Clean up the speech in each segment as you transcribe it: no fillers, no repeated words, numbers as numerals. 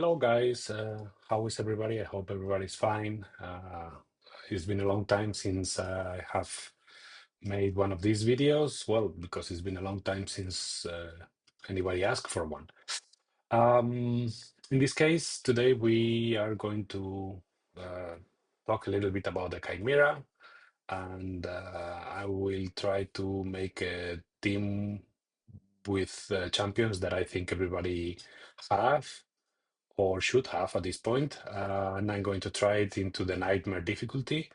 Hello, guys. How is everybody? I hope everybody's fine. It's been a long time since I have made one of these videos. Well, because it's been a long time since anybody asked for one. Um, in this case, today we are going to uh, talk a little bit about the Chimera, and I will try to make a team with champions that I think everybody have or should have at this point. And I'm going to try it into the nightmare difficulty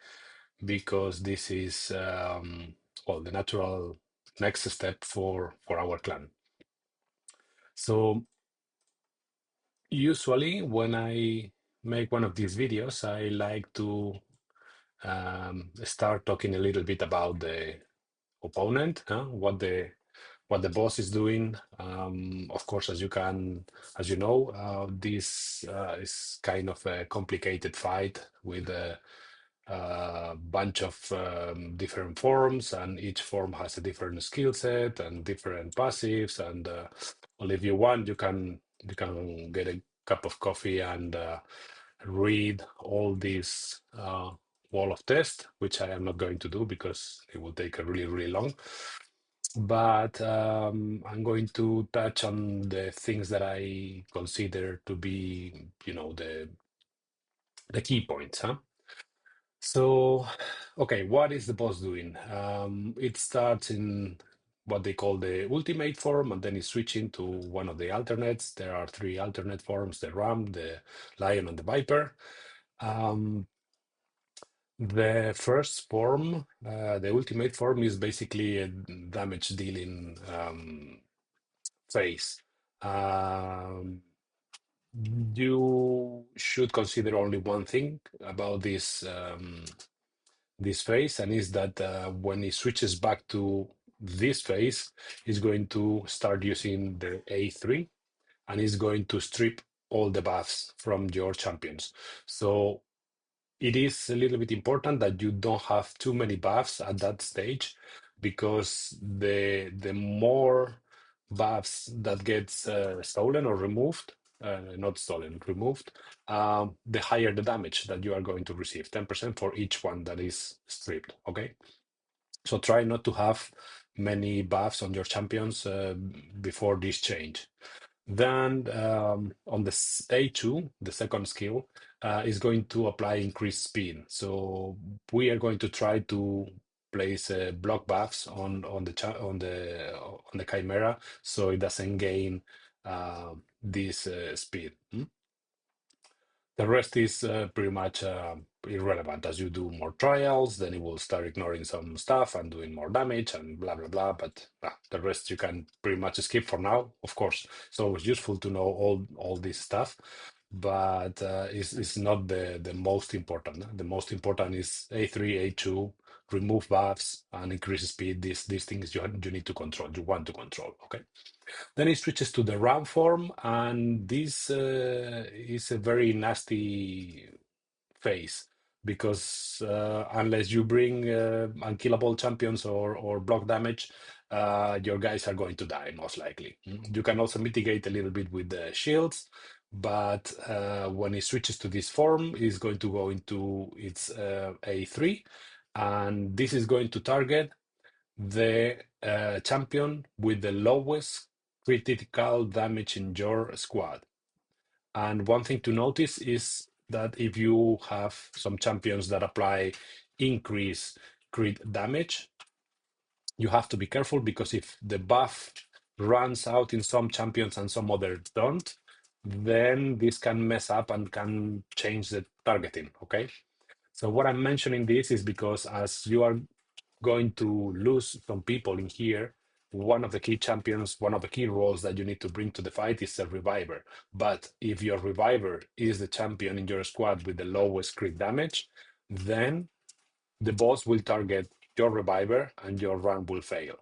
because this is well the natural next step for our clan. So usually when I make one of these videos, I like to start talking a little bit about the opponent, what the boss is doing. Of course, as you know, this is kind of a complicated fight with a bunch of different forms, and each form has a different skill set and different passives. And well, if you want, you can get a cup of coffee and read all these wall of text, which I am not going to do because it will take a really long. But I'm going to touch on the things that I consider to be, the key points, huh? So, okay, what is the boss doing? It starts in what they call the ultimate form, and then it's switching to one of the alternates. There are three alternate forms: the ram, the lion, and the viper. Um, the first form, the ultimate form, is basically a damage dealing phase. Um, you should consider only one thing about this phase, and is that when it switches back to this phase, it's going to start using the A3, and it's going to strip all the buffs from your champions. So it is a little bit important that you don't have too many buffs at that stage, because the more buffs that gets stolen or removed, not stolen, removed, the higher the damage that you are going to receive, 10% for each one that is stripped. Okay, so try not to have many buffs on your champions before this change. Then on the A2, the second skill, is going to apply increased speed. So we are going to try to place block buffs on the Chimera, so it doesn't gain this speed. The rest is pretty much irrelevant. As you do more trials, then it will start ignoring some stuff and doing more damage and blah blah blah. But the rest you can pretty much skip for now. Of course, it's always useful to know all this stuff, but it's not the most important. The most important is A3, A2, remove buffs and increase speed. These things you need to control. You want to control. Okay. Then it switches to the RAM form, and this is a very nasty phase because unless you bring unkillable champions or block damage, your guys are going to die most likely. You can also mitigate a little bit with the shields, but when it switches to this form, it's going to go into its A3, and this is going to target the champion with the lowest critical damage in your squad. And one thing to notice is that if you have some champions that apply increase crit damage, you have to be careful, because if the buff runs out in some champions and some others don't, then this can mess up and can change the targeting. Okay. So what I'm mentioning this is because as you are going to lose some people in here, one of the key champions, one of the key roles that you need to bring to the fight is a reviver. But if your reviver is the champion in your squad with the lowest crit damage, then the boss will target your reviver and your run will fail.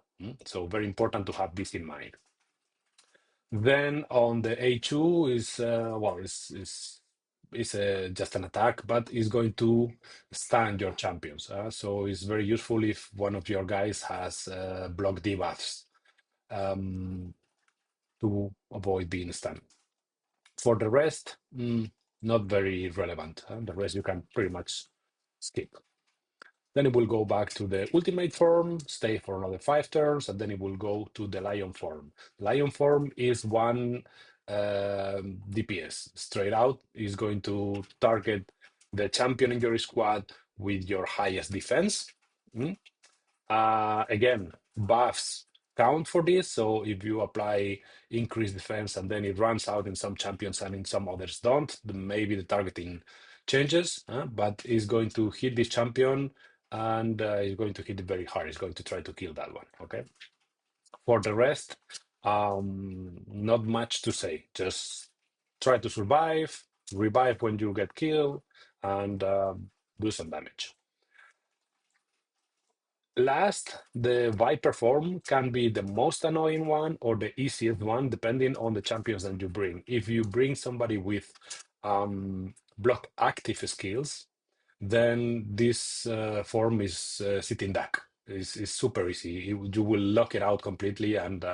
So very important to have this in mind. Then on the A2 is well, is just an attack, but is going to stun your champions. So it's very useful if one of your guys has block debuffs um, to avoid being stunned. For the rest, not very relevant. The rest you can pretty much skip. Then it will go back to the ultimate form, stay for another 5 turns, and then it will go to the lion form. Lion form is one DPS. Straight out is going to target the champion in your squad with your highest defense. Mm. Again, buffs count for this. So if you apply increased defense and then it runs out in some champions and in some others don't, then maybe the targeting changes, but it's going to hit this champion and it's going to hit it very hard. It's going to try to kill that one. Okay. For the rest, not much to say. Just try to survive, revive when you get killed, and do some damage. Last, the Viper form can be the most annoying one or the easiest one, depending on the champions that you bring. If you bring somebody with block active skills, then this form is sitting duck. It's super easy. You will lock it out completely, and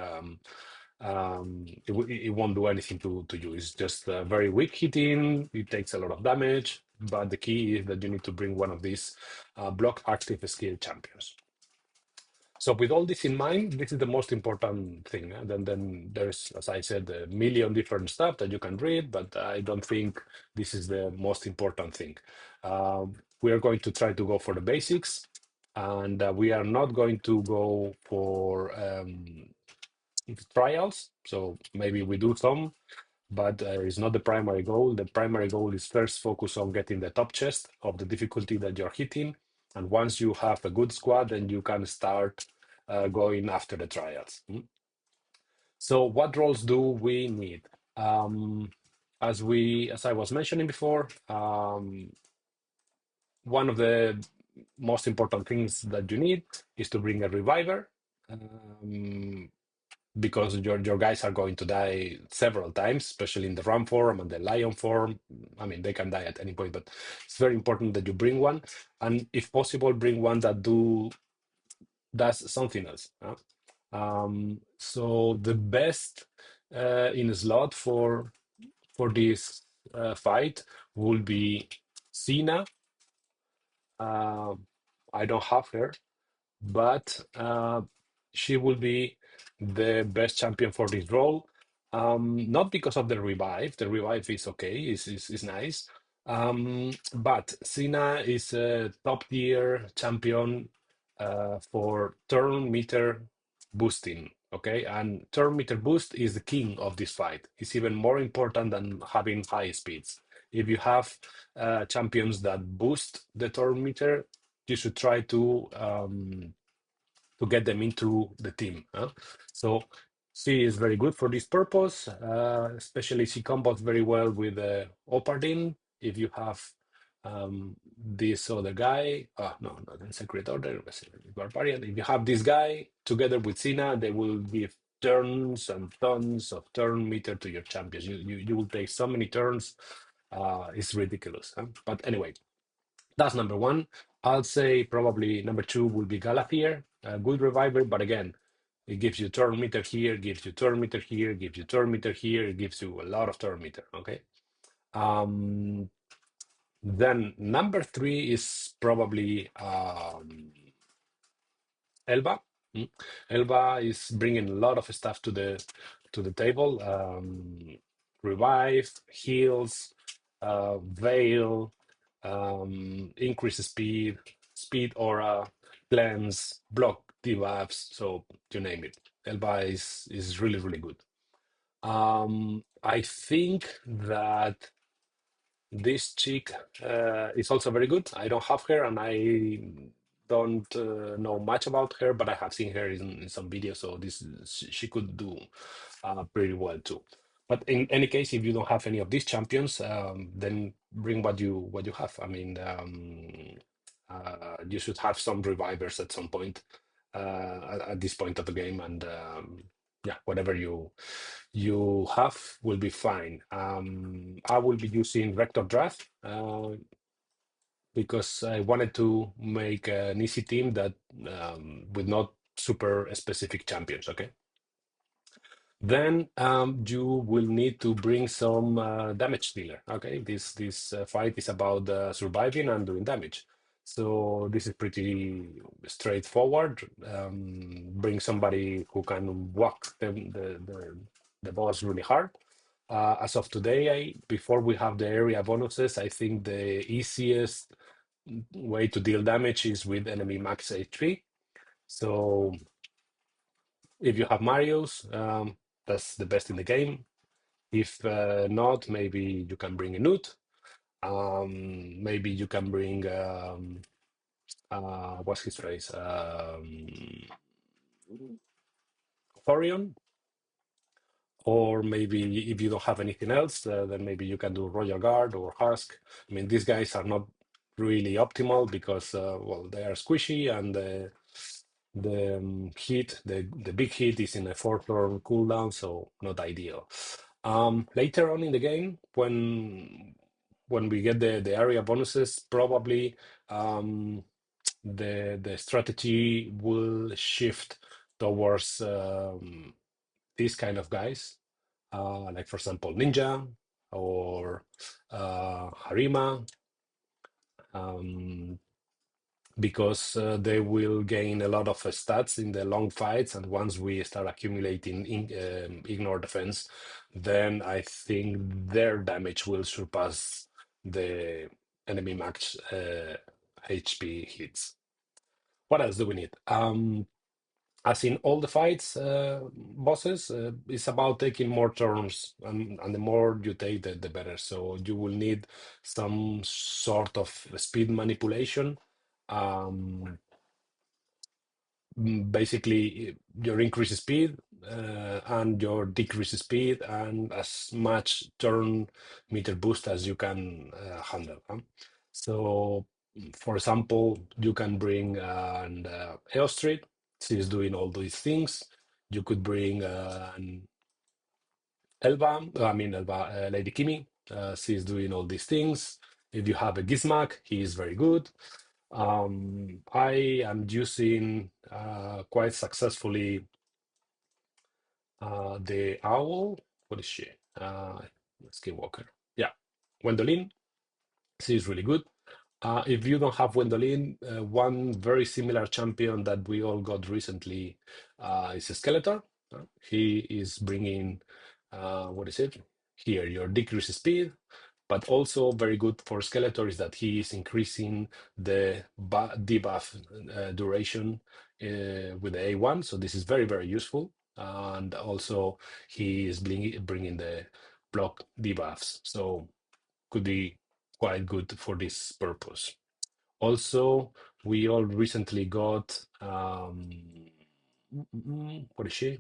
it won't do anything to you. It's just very weak hitting. It takes a lot of damage, but the key is that you need to bring one of these block active skill champions. So with all this in mind, this is the most important thing. And then there's, as I said, a million different stuff that you can read, but I don't think this is the most important thing. We are going to try to go for the basics, and we are not going to go for trials. So maybe we do some, but it's not the primary goal. The primary goal is first focus on getting the top chest of the difficulty that you're hitting. And once you have a good squad, then you can start going after the trials. So what roles do we need? As I was mentioning before, one of the most important things that you need is to bring a reviver. Because your guys are going to die several times, especially in the ram form and the lion form. I mean, they can die at any point, but it's very important that you bring one, and if possible, bring one that does something else. So the best in a slot for this fight will be Cena. I don't have her, but she will be the best champion for this role. Not because of the revive. The revive is okay, is nice. But Cena is a top tier champion for turn meter boosting. Okay, and turn meter boost is the king of this fight. It's even more important than having high speeds. If you have champions that boost the turn meter, you should try to get them into the team. So she is very good for this purpose, especially she combos very well with Opardin. If you have this other guy, no, not in Secret Order, but Barbarian. If you have this guy together with Cena, they will give turns and tons of turn meter to your champions. You will take so many turns, it's ridiculous. But anyway, that's number one. I'll say probably number two will be Galathier, a good reviver, but again, it gives you turn meter here, gives you turn meter here, gives you turn meter here, it gives you a lot of turn meter, okay? Then number three is probably Elba. Elba is bringing a lot of stuff to the table. Revive, heals, veil, increase speed, speed aura, cleanse, block debuffs. So you name it. Elba is really really good. I think that this chick is also very good. I don't have her, and I don't know much about her, but I have seen her in some videos, so this she could do pretty well too. But in any case, if you don't have any of these champions, then bring what you have. I mean, you should have some revivers at some point at this point of the game, and yeah, whatever you have will be fine. I will be using Vector Draft because I wanted to make an easy team that with not super specific champions. Okay, Then you will need to bring some damage dealer. Okay, this fight is about surviving and doing damage. So this is pretty straightforward. Bring somebody who can whack the boss really hard. As of today, before we have the area bonuses, I think the easiest way to deal damage is with enemy max HP. So if you have Marios, that's the best in the game. If not, maybe you can bring a Newt. Maybe you can bring what's his face? Thorion. Or maybe if you don't have anything else, then maybe you can do Royal Guard or Husk. I mean, these guys are not really optimal because, well, they are squishy and the hit, the big hit is in a 4-turn cooldown, so not ideal. Later on in the game, when we get the area bonuses, probably the strategy will shift towards these kind of guys, like for example Ninja or Harima, um, because they will gain a lot of stats in the long fights, and once we start accumulating ignore defense, then I think their damage will surpass the enemy max HP hits. What else do we need? As in all the fights, bosses, it's about taking more turns, and the more you take, the better. So you will need some sort of speed manipulation. Um, Basically, your increase speed and your decrease speed, and as much turn meter boost as you can handle. So, for example, you can bring an Eostrid. She's doing all these things. You could bring an Lady Kimi. She's doing all these things. If you have a Gizmak, he is very good. I am using quite successfully the owl. What is she? Skinwalker. Yeah, Gwendolyn. She's really good. If you don't have Gwendolyn, one very similar champion that we all got recently is Skeletor. He is bringing, what is it? Here, your decrease speed, but also very good for Skeletor is that he is increasing the debuff duration with the A1. So this is very, very useful. And also he is bringing the block debuffs. So could be quite good for this purpose. Also, we all recently got what is she?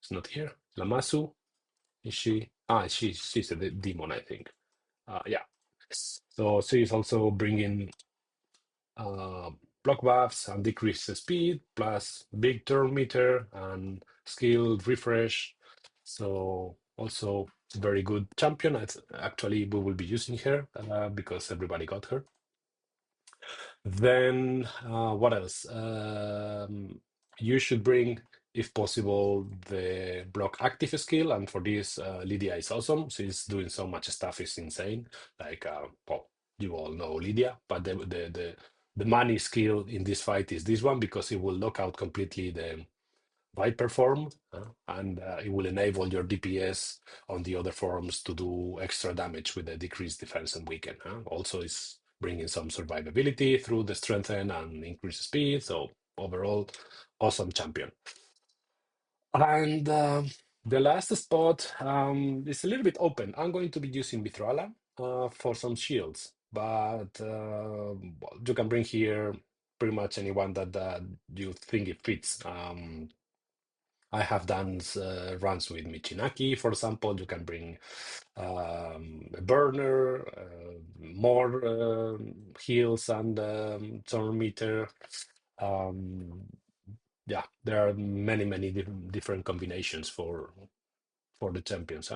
It's not here. Lamasu. Is she? She's a demon, I think. Yeah. So she is also bringing uh, block buffs and decrease the speed, plus big turn meter and skill refresh. So also very good champion. Actually, we will be using her because everybody got her. Then what else? You should bring, if possible, the block active skill, and for this, Lydia is awesome. She's doing so much stuff; it's insane. Like, well, you all know Lydia, but the money skill in this fight is this one because it will lock out completely the Viper form, and it will enable your DPS on the other forms to do extra damage with the decreased defense and weaken. Also, it's bringing some survivability through the strengthen and increase speed. So overall, awesome champion. And the last spot is a little bit open. I'm going to be using Mithrala for some shields, but well, you can bring here pretty much anyone that you think it fits. I have done runs with Michinaki, for example. You can bring a burner, more heals and turn meter. Um, yeah, there are many, many different combinations for the champions.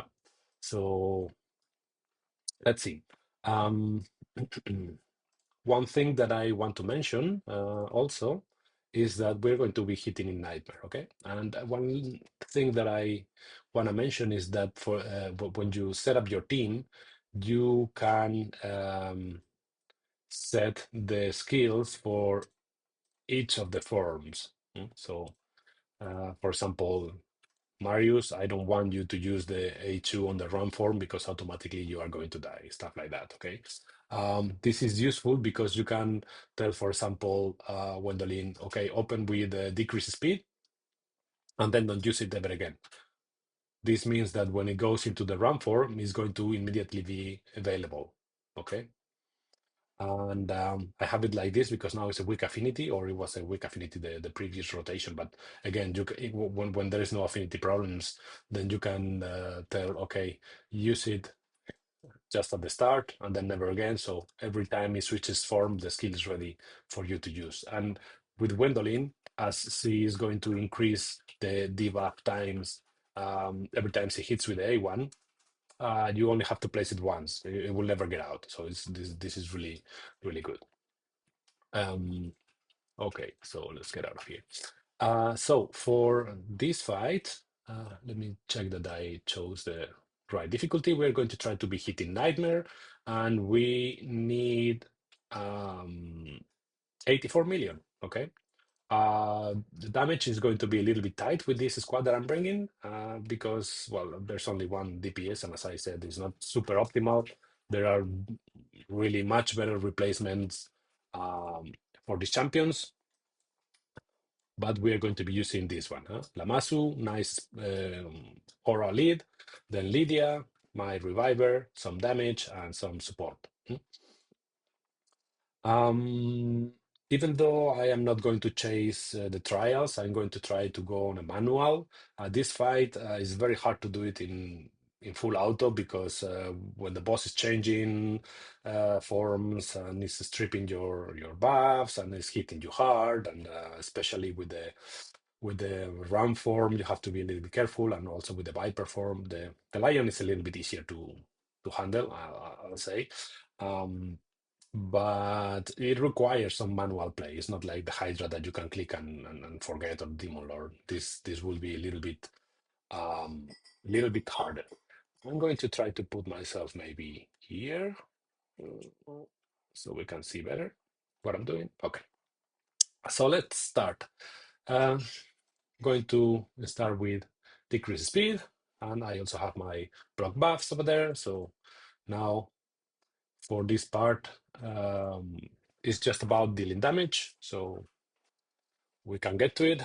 So let's see. Um, one thing that I want to mention also is that we're going to be hitting in Nightmare, okay? And one thing that I want to mention is that for when you set up your team, you can set the skills for each of the forms. So, for example, Marius, I don't want you to use the A2 on the run form because automatically you are going to die, stuff like that, okay? This is useful because you can tell, for example, Gwendolyn, okay, open with decrease speed and then don't use it ever again. This means that when it goes into the run form, it's going to immediately be available, okay? And I have it like this because now it's a weak affinity, or it was a weak affinity the previous rotation. But again, when there is no affinity problems, then you can tell, okay, use it just at the start and then never again. So every time it switches form, the skill is ready for you to use. And with Gwendolyn, as she is going to increase the debuff times every time she hits with the A1, you only have to place it once. It will never get out. So this is really, really good. Um, okay, so let's get out of here. So for this fight, let me check that I chose the right difficulty. We're going to try to be hitting Nightmare, and we need 84 million. Okay. The damage is going to be a little bit tight with this squad that I'm bringing because, well, there's only one DPS, and as I said, it's not super optimal. There are really much better replacements for these champions, but we are going to be using this one. Lamasu, nice aura lead, then Lydia, my reviver, some damage, and some support. Um, Even though I am not going to chase the trials, I'm going to try to go on a manual. This fight is very hard to do it in full auto because when the boss is changing forms and is stripping your buffs and is hitting you hard, and especially with the ram form, you have to be a little bit careful, and also with the viper form, the lion is a little bit easier to handle. I'll say. Um, but it requires some manual play. It's not like the Hydra that you can click and forget, or Demon Lord. This will be a little bit harder. I'm going to try to put myself maybe here so we can see better what I'm doing. Okay, so let's start. Um, Going to start with decrease speed, and I also have my block buffs over there. So now for this part, it's just about dealing damage. So we can get to it.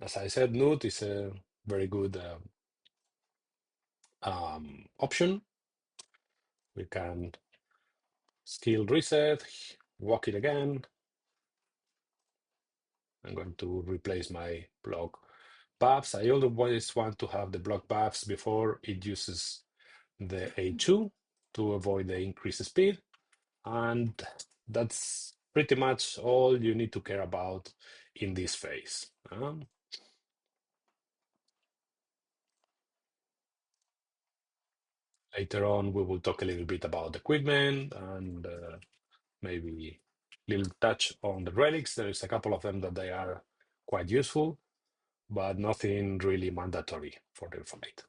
As I said, Newt is a very good option. We can skill reset, walk it again. I'm going to replace my block buffs. I always want to have the block buffs before it uses the A2 to avoid the increased speed. And that's pretty much all you need to care about in this phase. Later on, we will talk a little bit about equipment and maybe little touch on the relics. There is a couple of them that they are quite useful, but nothing really mandatory for the fight.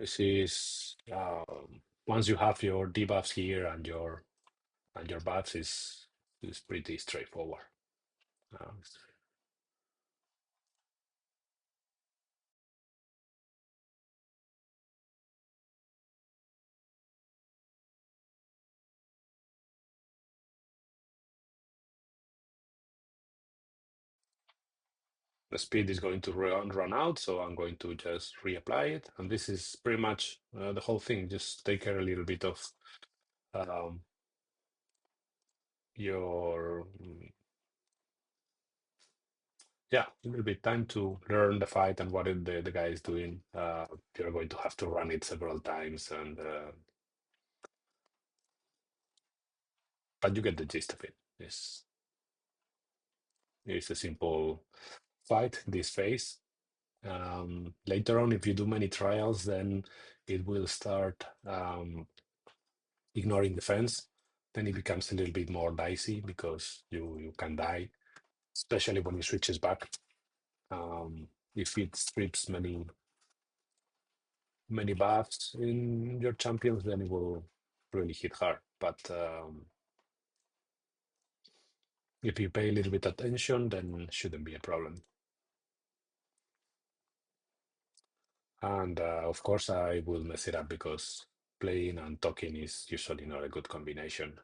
This is once you have your debuffs here and your buffs is pretty straightforward. Uh, the speed is going to run out, so I'm going to just reapply it. And this is pretty much the whole thing. Just take care a little bit of um, your, yeah, a little bit time to learn the fight and what the guy is doing. You're going to have to run it several times, and but you get the gist of it. It's a simple fight, this phase. Later on, if you do many trials, then it will start ignoring defense. Then it becomes a little bit more dicey because you can die, especially when it switches back. If it strips many buffs in your champions, then it will really hit hard. But if you pay a little bit attention, then shouldn't be a problem. And of course, I will mess it up because playing and talking is usually not a good combination.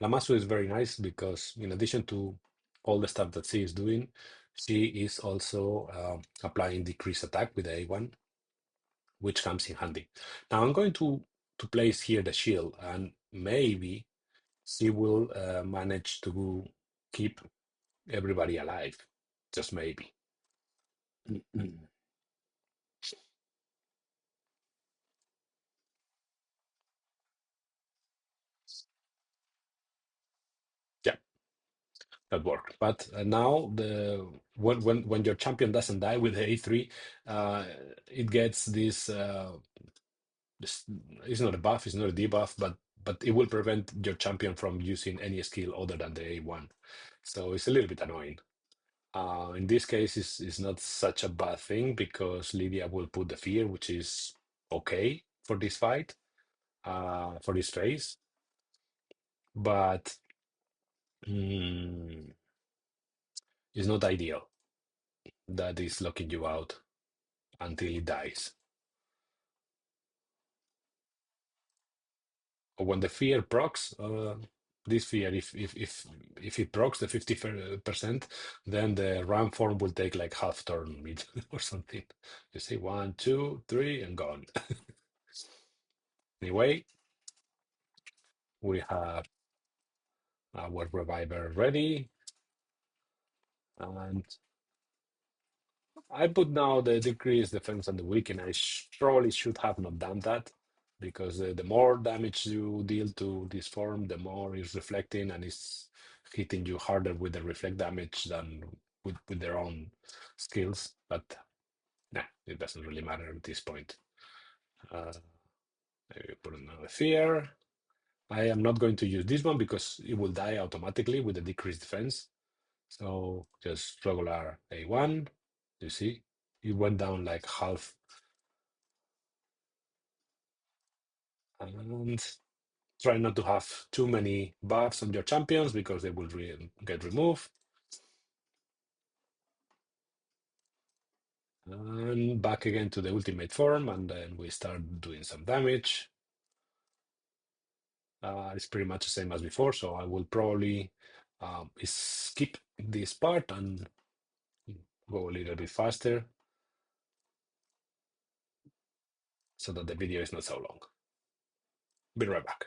Lamasu is very nice because, in addition to all the stuff that she is doing, she is also applying decrease attack with the A1, which comes in handy. Now I'm going to place here the shield, and maybe she will manage to keep everybody alive. Just maybe. Yeah, that worked. But now when your champion doesn't die with the A3, it gets this. It's not a buff, it's not a debuff, but it will prevent your champion from using any skill other than the A1. So it's a little bit annoying. In this case, it's not such a bad thing because Lydia will put the fear, which is okay for this fight, for this phase. But mm, it's not ideal that is locking you out until it dies. Or when the fear procs, this fear, if it procs the 50%, then the ram form will take like half turn mid or something. You see, one, two, three, and gone. Anyway, we have our reviver ready, and I put now the decrease defense and the weaken. I probably should have not done that because the more damage you deal to this form, the more it's reflecting and it's hitting you harder with the reflect damage than with their own skills. But nah, it doesn't really matter at this point. Uh, Maybe put another fear. I am not going to use this one because it will die automatically with the decreased defense. So just regular A1. You see, it went down like half. And try not to have too many buffs on your champions because they will get removed. And back again to the ultimate form, and then we start doing some damage. It's pretty much the same as before, so I will probably skip this part and go a little bit faster so that the video is not so long. Be right back.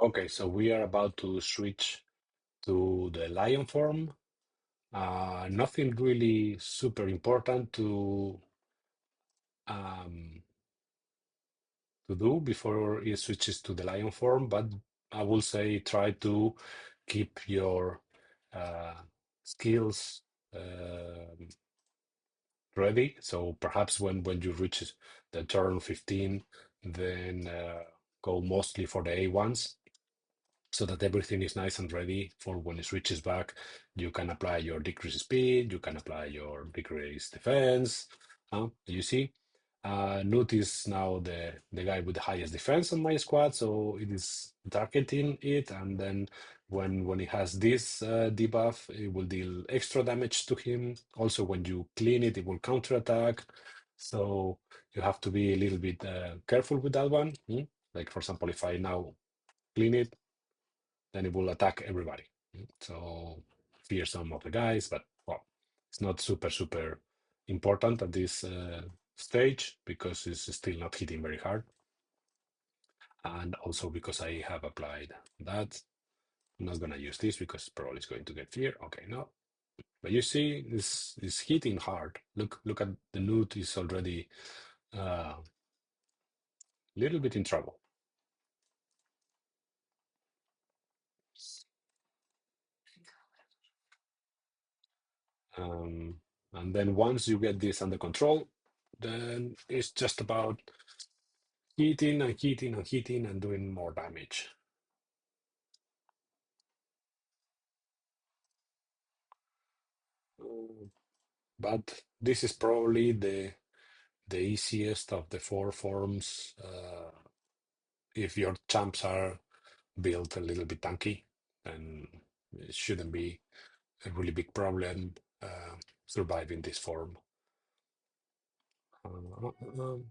Okay, so we are about to switch to the lion form. Nothing really super important um, to do before it switches to the lion form, but I will say try to keep your uh, skills ready. So perhaps when you reach the turn 15, then go mostly for the A1s so that everything is nice and ready for when it switches back. You can apply your decrease speed, you can apply your decrease defense. You see? Newt is now the guy with the highest defense on my squad, so it is targeting it, and then when it has this debuff, it will deal extra damage to him. Also, when you clean it, it will counterattack. So you have to be a little bit careful with that one. Like for example, if I now clean it, then it will attack everybody. So fear some of the guys, but well, it's not super important at this stage because it's still not hitting very hard. And also because I have applied that. I'm not gonna use this because probably it's going to get fear. Okay, no. But you see, this is hitting hard. Look at the node is already a little bit in trouble. And then once you get this under control, then it's just about hitting and hitting and hitting and doing more damage. But this is probably the easiest of the four forms if your champs are built a little bit tanky, then it shouldn't be a really big problem surviving this form. Uh, um,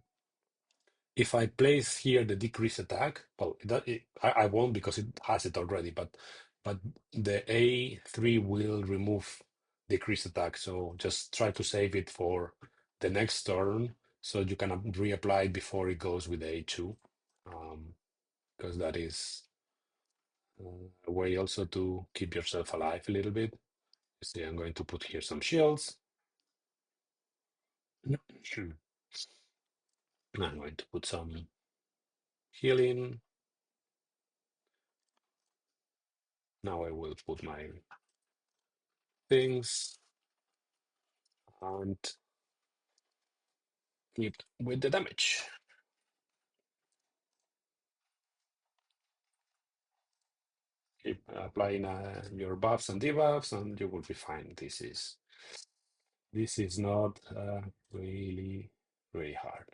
if I place here the decrease attack, well, I won't because it has it already, but the A3 will remove decrease attack. So just try to save it for the next turn so you can reapply it before it goes with A2, because that is a way also to keep yourself alive a little bit. See, I'm going to put here some shields. I'm going to put some healing. Now I will put my things and keep with the damage. Keep applying your buffs and debuffs, and you will be fine. This is not really hard.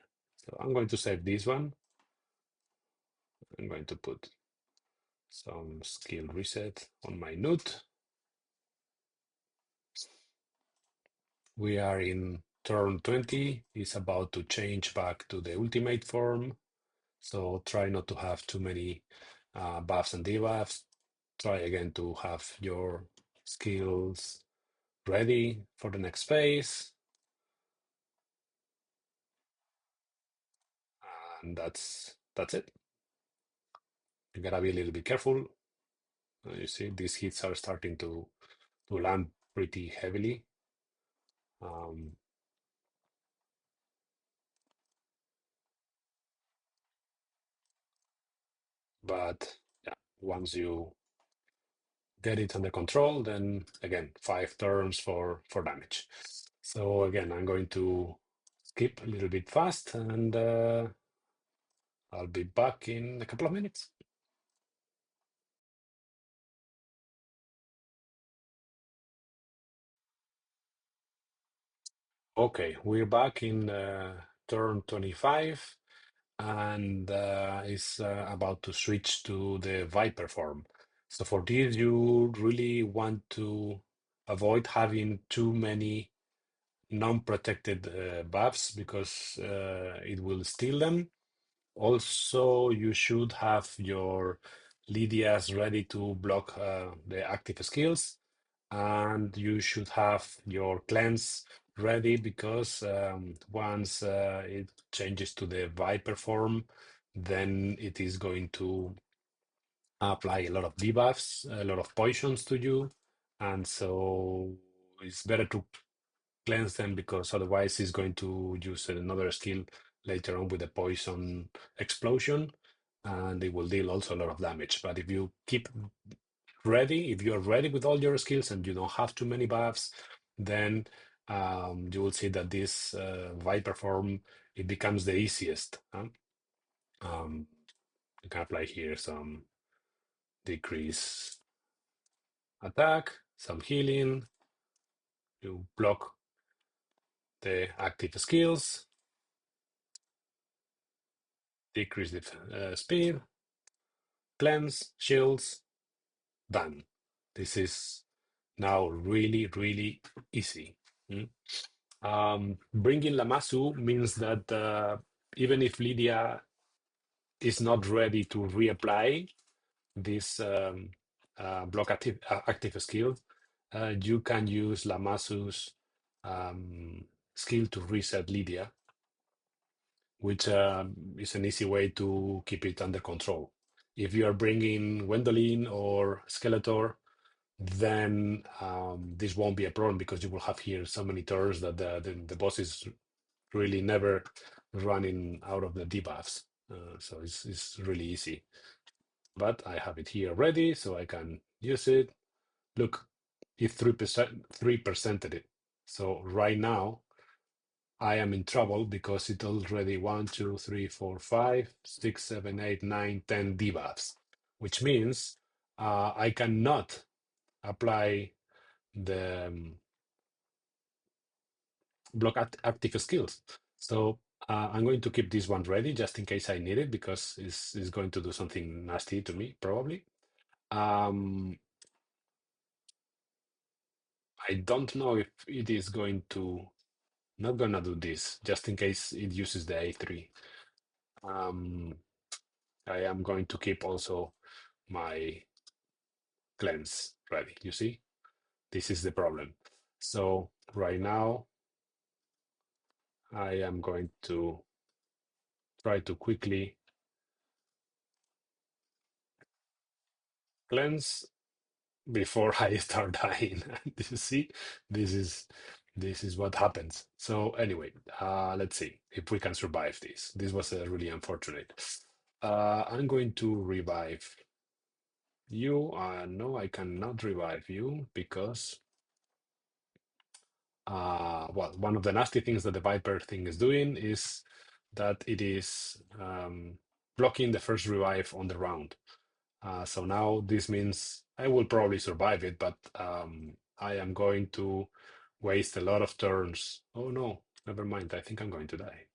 So I'm going to save this one. I'm going to put some skill reset on my node. We are in turn 20. It's about to change back to the ultimate form. So try not to have too many buffs and debuffs. Try again to have your skills ready for the next phase. And that's it. You gotta be a little bit careful. You see, these hits are starting to land pretty heavily. But yeah, once you get it under control, then again, 5 turns for damage. So again, I'm going to skip a little bit fast, and I'll be back in a couple of minutes. Okay, we're back in turn 25, and is about to switch to the Viper form. So for this, you really want to avoid having too many non-protected buffs because it will steal them. Also, you should have your Lydias ready to block the active skills, and you should have your cleanse ready because once it changes to the Viper form, then it is going to apply a lot of debuffs, a lot of poisons to you, and so it's better to cleanse them because otherwise he's going to use another skill later on with a poison explosion, and it will deal also a lot of damage. But if you keep ready, if you're ready with all your skills and you don't have too many buffs, then you will see that this Viper form, it becomes the easiest. You can apply here some decrease attack, some healing, you block the active skills, decrease the speed, cleanse, shields, done. This is now really easy. Mm. Bringing Lamasu means that even if Lydia is not ready to reapply this block active skill, you can use Lamasu's skill to reset Lydia, which is an easy way to keep it under control. If you are bringing Gwendoline or Skeletor, then this won't be a problem because you will have here so many turns that the boss is really never running out of the debuffs. So it's really easy. But I have it here ready, so I can use it. Look, it 3%ed it. So right now I am in trouble because it already 1, 2, 3, 4, 5, 6, 7, 8, 9, 10 debuffs, which means I cannot apply the block active skills. So I'm going to keep this one ready just in case I need it because it's going to do something nasty to me, probably. Um, I don't know if it is going to, not gonna do this, just in case it uses the A3. Um, I am going to keep also my cleanse ready. You see, this is the problem. So right now, I am going to try to quickly cleanse before I start dying. You see, this is this is what happens. So anyway, let's see if we can survive this. This was really unfortunate. I'm going to revive you. No, I cannot revive you because well, one of the nasty things that the Viper thing is doing is that it is blocking the first revive on the round. So now this means I will probably survive it, but I am going to waste a lot of turns. Oh no, never mind. I think I'm going to die.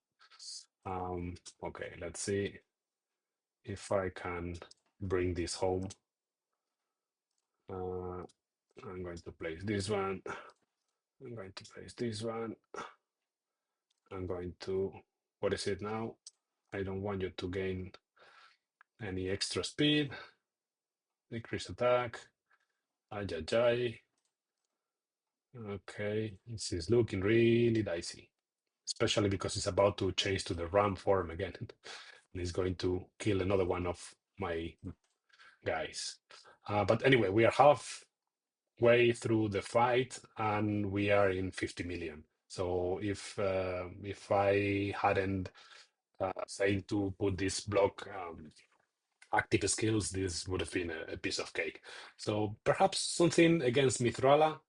Okay, let's see if I can bring this home. I'm going to place this one. I'm going to place this one. I'm going to, what is it now? I don't want you to gain any extra speed. Decrease attack. Ajajai. Okay, this is looking really dicey, especially because it's about to chase to the ram form again. And it's going to kill another one of my guys. But anyway, we are halfway through the fight and we are in 50 million. So if I hadn't failed to put this block active skills, this would have been a piece of cake. So perhaps something against Mithrala.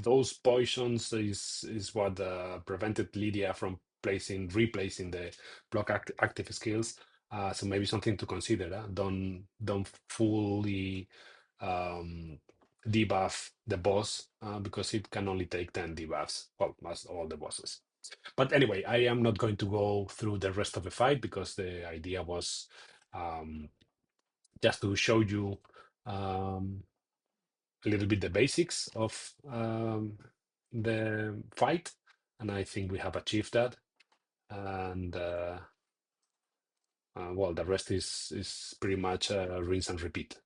Those poisons is what prevented Lydia from replacing the block active skills. So maybe something to consider. Don't fully um, debuff the boss because it can only take 10 debuffs. Well, as all the bosses. But anyway, I am not going to go through the rest of the fight because the idea was um, just to show you um, a little bit the basics of the fight, and I think we have achieved that. And well, the rest is pretty much rinse and repeat.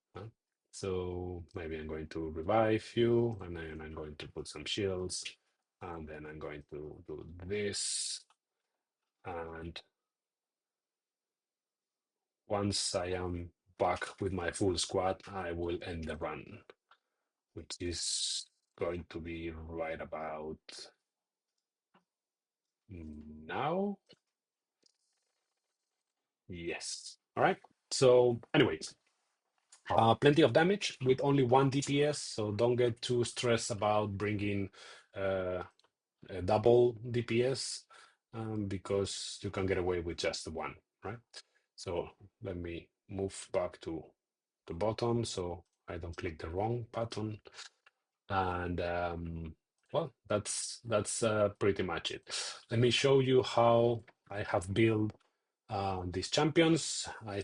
So maybe I'm going to revive you, and then I'm going to put some shields, and then I'm going to do this. And once I am back with my full squad, I will end the run, which is going to be right about now. Yes. All right. So, anyways, plenty of damage with only one DPS. So don't get too stressed about bringing uh, a double DPS because you can get away with just the one, right? So let me move back to the bottom so I don't click the wrong button. And well, that's pretty much it. Let me show you how I have built these champions. I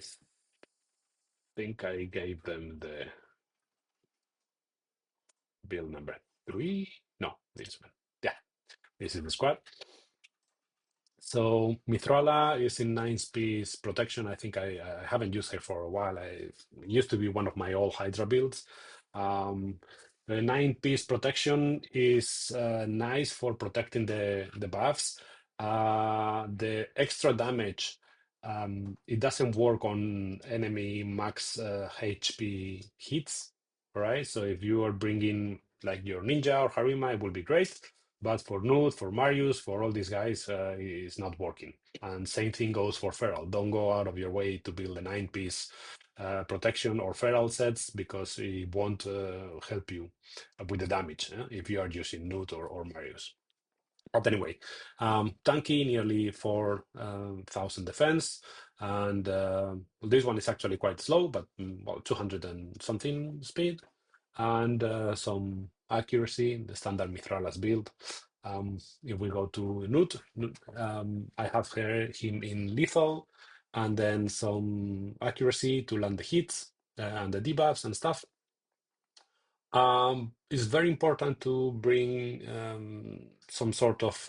think I gave them the build number 3. No, this one. Yeah, this is the squad. So Mithrala is in 9 piece protection. I think I haven't used her for a while. I used to be one of my all Hydra builds. The 9 piece protection is nice for protecting the buffs. The extra damage It doesn't work on enemy max HP hits, right? So if you are bringing like your ninja or Harima, it will be great. But for Nude, for Marius, for all these guys, it's not working. And same thing goes for Feral. Don't go out of your way to build a 9-piece protection or Feral sets because it won't help you with the damage if you are using Nude or Marius. But anyway, tanky, nearly 4,000 defense, and this one is actually quite slow, but well, 200 and something speed, and some accuracy, the standard Mithralas build. If we go to I have him in lethal, and then some accuracy to land the hits and the debuffs and stuff. It's very important to bring some sort of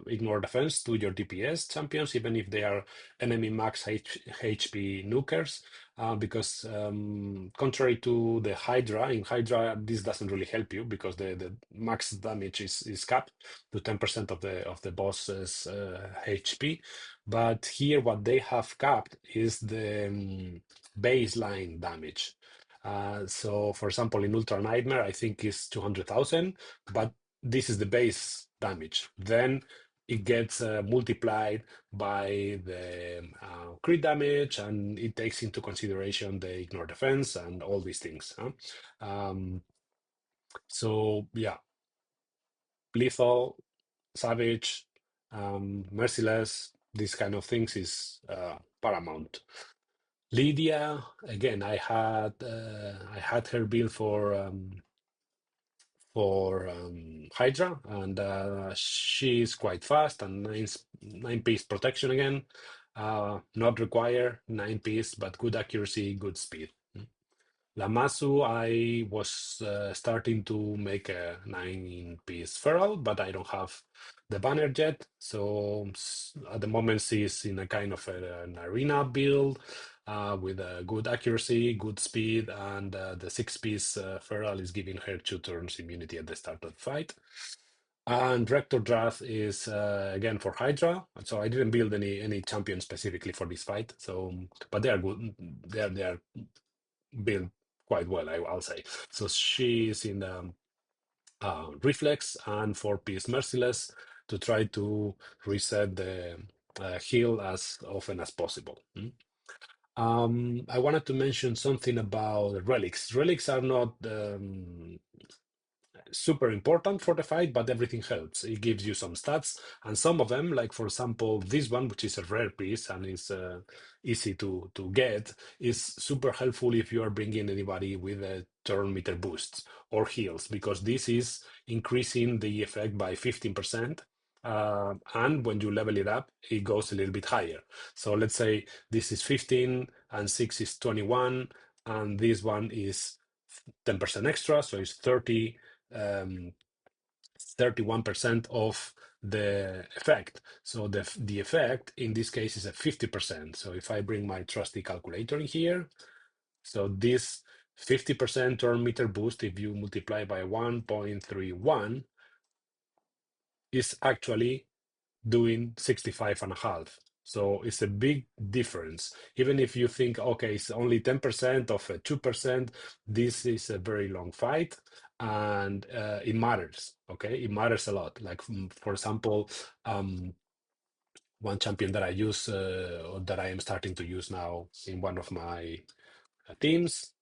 ignore defense to your DPS champions, even if they are enemy max HP nukers, because contrary to the Hydra, in Hydra this doesn't really help you because the max damage is capped to 10% of the boss's HP. But here, what they have capped is the baseline damage. So, for example, in Ultra Nightmare, I think is 200,000, but this is the base damage. Then it gets multiplied by the crit damage, and it takes into consideration the ignore defense and all these things. So, yeah, lethal, savage, merciless, these kind of things is paramount. Lydia, again, I had her build for Hydra, and she's quite fast and nine-piece protection again. Not require 9-piece, but good accuracy, good speed. Lamasu, I was starting to make a 9-piece feral, but I don't have the banner yet. So at the moment, she's in a kind of an arena build with a good accuracy, good speed, and the 6-piece feral is giving her 2 turns immunity at the start of the fight. And Rector Drath is again for Hydra. So I didn't build any champion specifically for this fight. So, but they are good. They are built quite well, I'll say. So she's in Reflex and 4-piece Merciless to try to reset the heal as often as possible. I wanted to mention something about relics. Relics are not super important for the fight, but everything helps. It gives you some stats, and some of them, like for example, this one, which is a rare piece and is easy to get, is super helpful if you are bringing anybody with a turn meter boosts or heals, because this is increasing the effect by 15%. And when you level it up, it goes a little bit higher. So let's say this is 15 and 6 is 21, and this one is 10% extra, so it's 30 um, 31% of the effect. So the effect in this case is at 50%. So if I bring my trusty calculator in here, so this 50% turn meter boost, if you multiply by 1.31, is actually doing 65 and a half. So it's a big difference. Even if you think, okay, it's only 10% of a 2%, this is a very long fight and it matters. Okay, it matters a lot. Like, for example, one champion that I use, or that I am starting to use now in one of my teams.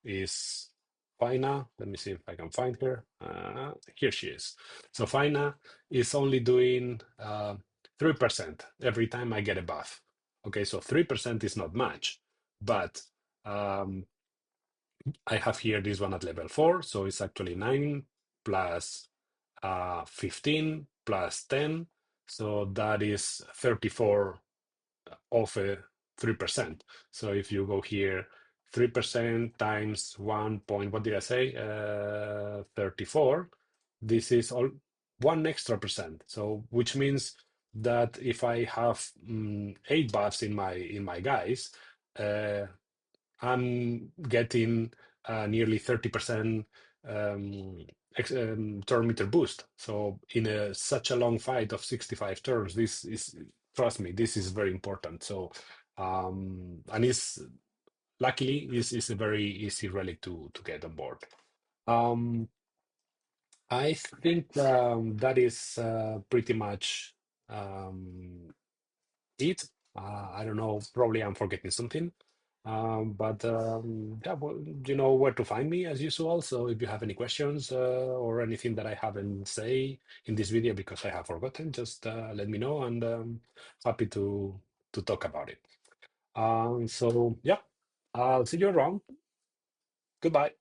Is Faina. Let me see if I can find her. Here she is. So Faina is only doing 3% every time I get a buff. Okay, so 3% is not much, but I have here this one at level 4, so it's actually 9 plus 15 plus 10, so that is 34 of a 3%. So if you go here, 3% times 1 point, what did I say? 34. This is all 1 extra percent. So which means that if I have 8 buffs in my guys, I'm getting nearly 30% turn meter boost. So in such a long fight of 65 turns, this is trust me, this is very important. So, and it's luckily is a very easy relic to get on board. Um, I think that is pretty much it. I don't know, probably I'm forgetting something. But yeah, well, you know where to find me as usual. So if you have any questions or anything that I haven't say in this video because I have forgotten, just let me know, and happy to talk about it. So yeah, I'll see you around. Goodbye.